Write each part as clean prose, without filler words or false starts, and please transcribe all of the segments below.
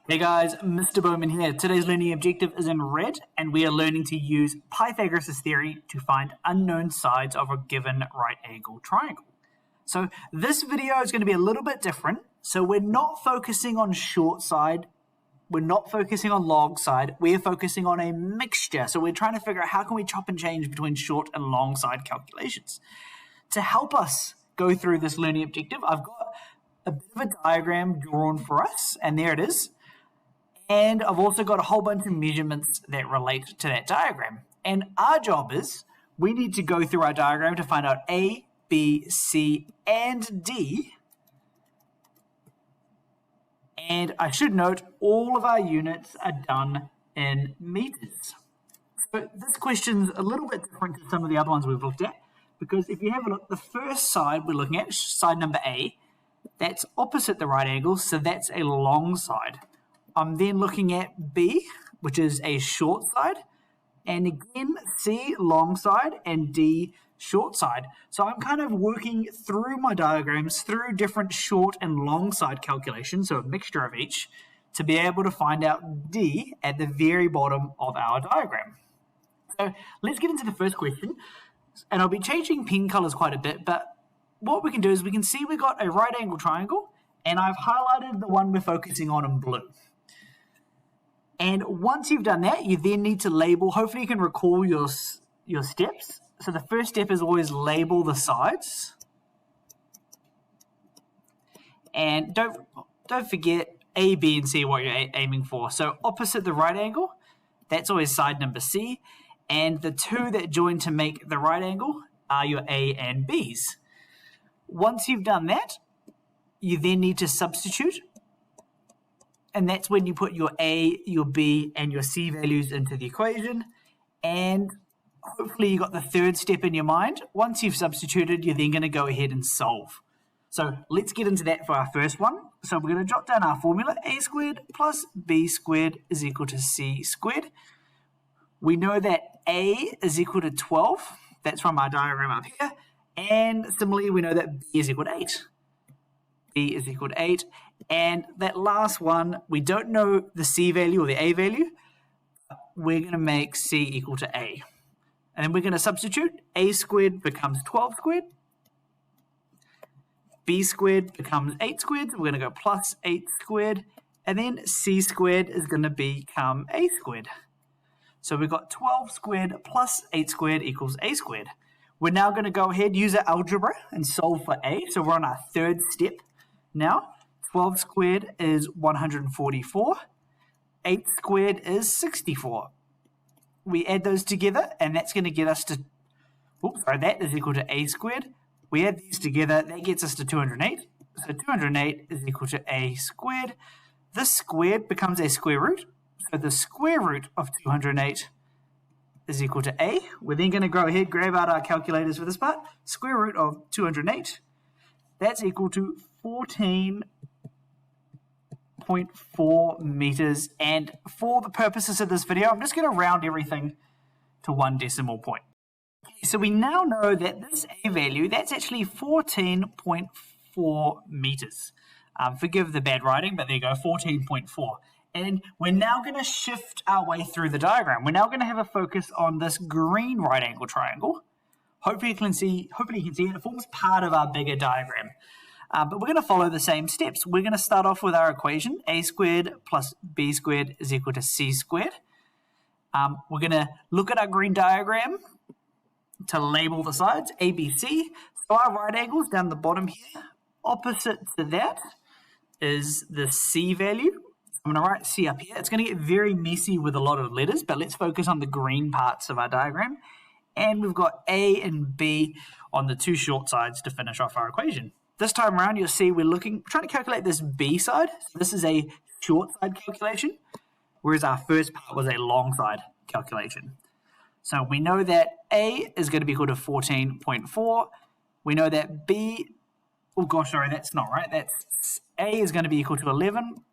Hey guys, Mr. Bowman here. Today's learning objective is in red, and we are learning to use Pythagoras Theory to find unknown sides of a given right angle triangle. So this video is going to be a little bit different. So we're not focusing on short side, we're not focusing on long side, we're focusing on a mixture. So we're trying to figure out how can we chop and change between short and long side calculations. To help us go through this learning objective, I've got a bit of a diagram drawn for us, and there it is. And I've also got a whole bunch of measurements that relate to that diagram. And our job is, we need to go through our diagram to find out A, B, C, and D. And I should note, all of our units are done in meters. So this question's a little bit different to some of the other ones we've looked at, because if you have a look, the first side we're looking at, side number A, that's opposite the right angle, so that's a long side. I'm then looking at B, which is a short side, and again, C, long side, and D, short side. So I'm kind of working through my diagrams, through different short and long side calculations, so a mixture of each, to be able to find out D at the very bottom of our diagram. So let's get into the first question, and I'll be changing pen colors quite a bit, but what we can do is we can see we've got a right angle triangle, and I've highlighted the one we're focusing on in blue. And once you've done that, you then need to label. Hopefully you can recall your steps. So the first step is always label the sides. And don't forget A, B, and C, what you're aiming for. So opposite the right angle, that's always side number C. And the two that join to make the right angle are your A and B's. Once you've done that, you then need to substitute. And that's when you put your A, your B, and your C values into the equation. And hopefully you got the third step in your mind. Once you've substituted, you're then going to go ahead and solve. So let's get into that for our first one. So we're going to jot down our formula. A squared plus B squared is equal to C squared. We know that A is equal to 12. That's from our diagram up here. And similarly, we know that B is equal to 8. B is equal to 8. And that last one, we don't know the C value or the A value. We're going to make C equal to A. And then we're going to substitute. A squared becomes 12 squared. B squared becomes 8 squared. So we're going to go plus 8 squared. And then C squared is going to become A squared. So we've got 12 squared plus 8 squared equals A squared. We're now going to go ahead, use our algebra, and solve for A. So we're on our third step now. 12 squared is 144. 8 squared is 64. We add those together, and that's going to get us to, that is equal to A squared. We add these together, that gets us to 208. So 208 is equal to A squared. This squared becomes a square root. So the square root of 208 is equal to A. We're then going to go ahead, grab out our calculators for this part. Square root of 208, that's equal to 14.4 meters. And for the purposes of this video, I'm just going to round everything to one decimal point. So we now know that this A value, that's actually 14.4 meters. Forgive the bad writing, but there you go, 14.4. And we're now going to shift our way through the diagram. We're now going to have a focus on this green right angle triangle. Hopefully you can see it. It forms part of our bigger diagram. But we're going to follow the same steps. We're going to start off with our equation. A squared plus B squared is equal to C squared. We're going to look at our green diagram to label the sides, A, B, C. So our right angles down the bottom here, opposite to that is the C value. I'm going to write C up here. It's going to get very messy with a lot of letters, but let's focus on the green parts of our diagram. And we've got A and B on the two short sides to finish off our equation. This time around, you'll see we're trying to calculate this B side. This is a short side calculation, whereas our first part was a long side calculation. So we know that A is going to be equal to 14.4. We know that B, that's not right. That's A is going to be equal to 11.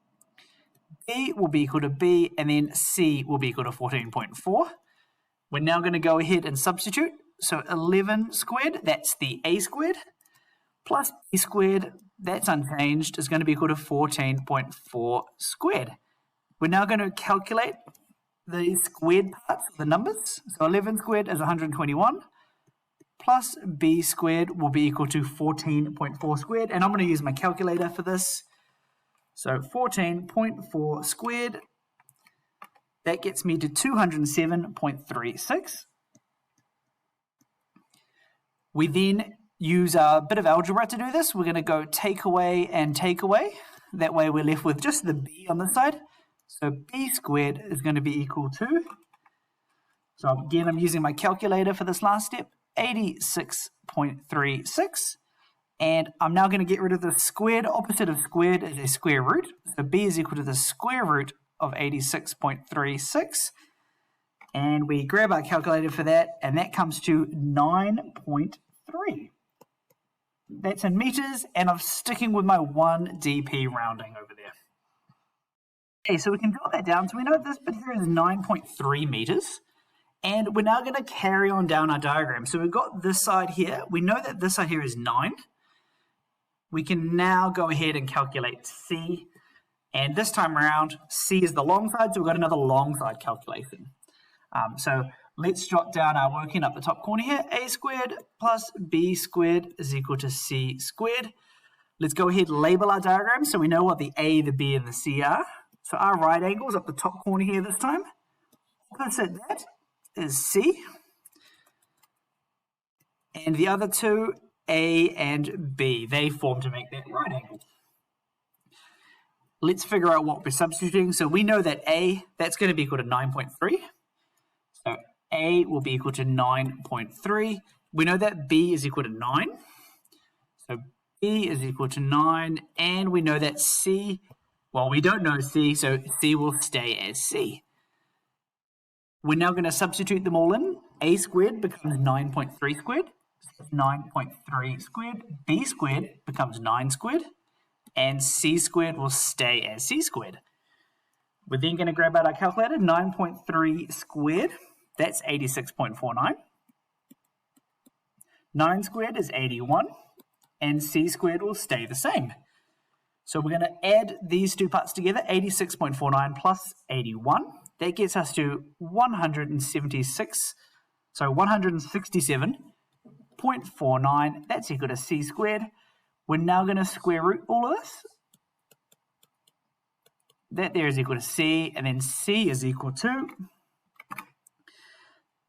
B will be equal to B, and then C will be equal to 14.4. We're now going to go ahead and substitute. So 11 squared, that's the A squared, plus B squared, that's unchanged, is going to be equal to 14.4 squared. We're now going to calculate the squared parts of the numbers. So 11 squared is 121, plus b squared will be equal to 14.4 squared. And I'm going to use my calculator for this. So 14.4 squared, that gets me to 207.36. We then use a bit of algebra to do this. We're going to go take away and take away. That way we're left with just the b on this side. So b squared is going to be equal to, so again I'm using my calculator for this last step, 86.36. And I'm now going to get rid of the squared. Opposite of squared is a square root. So b is equal to the square root of 86.36. And we grab our calculator for that, and that comes to 9.3. That's in meters, and I'm sticking with my 1 dp rounding over there. Okay, so we can draw that down. So we know this bit here is 9.3 meters. And we're now going to carry on down our diagram. So we've got this side here. We know that this side here is 9. We can now go ahead and calculate C. And this time around, C is the long side, so we've got another long side calculation. So let's jot down our working up the top corner here. A squared plus B squared is equal to C squared. Let's go ahead and label our diagram so we know what the A, the B, and the C are. So our right angle is up the top corner here this time. Opposite that is C. And the other two, A and B, they form to make that right angle. Let's figure out what we're substituting. So we know that A, that's going to be equal to 9.3. So A will be equal to 9.3. We know that B is equal to 9. So B is equal to 9. And we know that C, well, we don't know C, so C will stay as C. We're now going to substitute them all in. A squared becomes 9.3 squared. So 9.3 squared. B squared becomes 9 squared. And C squared will stay as C squared. We're then going to grab out our calculator. 9.3 squared, that's 86.49. 9 squared is 81. And C squared will stay the same. So we're going to add these two parts together, 86.49 plus 81. That gets us to 167.49. That's equal to C squared. We're now going to square root all of this. That there is equal to C, and then C is equal to,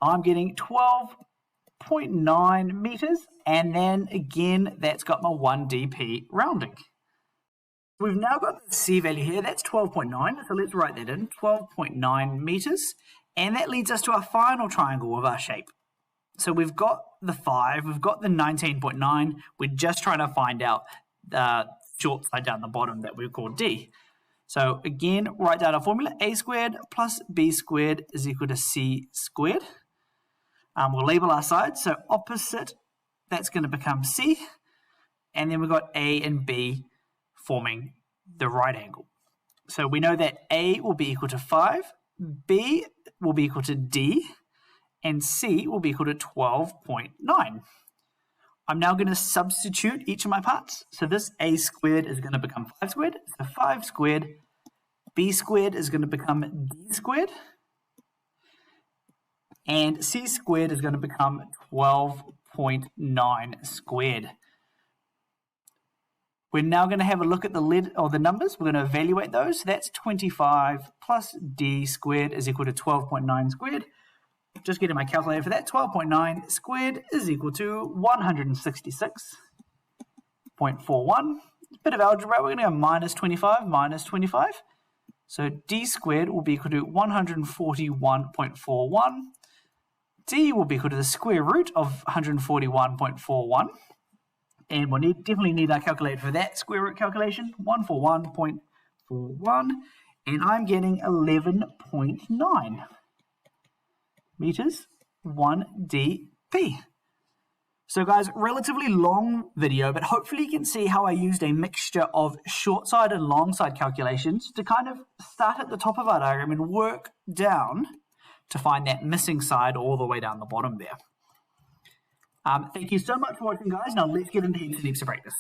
I'm getting 12.9 meters, and then again, that's got my 1 dp rounding. We've now got the C value here, that's 12.9, so let's write that in, 12.9 meters, and that leads us to our final triangle of our shape. So we've got the 5, we've got the 19.9, we're just trying to find out the short side down the bottom that we've called D. So again, write down our formula, A squared plus B squared is equal to C squared. We'll label our sides, so opposite, that's going to become C, and then we've got A and B forming the right angle. So we know that A will be equal to 5, B will be equal to D, and C will be equal to 12.9. I'm now going to substitute each of my parts. So this A squared is going to become 5 squared. So 5 squared, B squared is going to become D squared, and C squared is going to become 12.9 squared. We're now going to have a look at the lid or the numbers. We're going to evaluate those. That's 25 plus D squared is equal to 12.9 squared. Just getting my calculator for that. 12.9 squared is equal to 166.41. A bit of algebra. We're going to go minus 25, minus 25. So D squared will be equal to 141.41. D will be equal to the square root of 141.41. And we'll definitely need our calculator for that square root calculation, 141.41, and I'm getting 11.9 meters, 1 dp. So guys, relatively long video, but hopefully you can see how I used a mixture of short side and long side calculations to kind of start at the top of our diagram and work down to find that missing side all the way down the bottom there. Thank you so much for watching, guys. Now let's get into heaps and heaps of practice.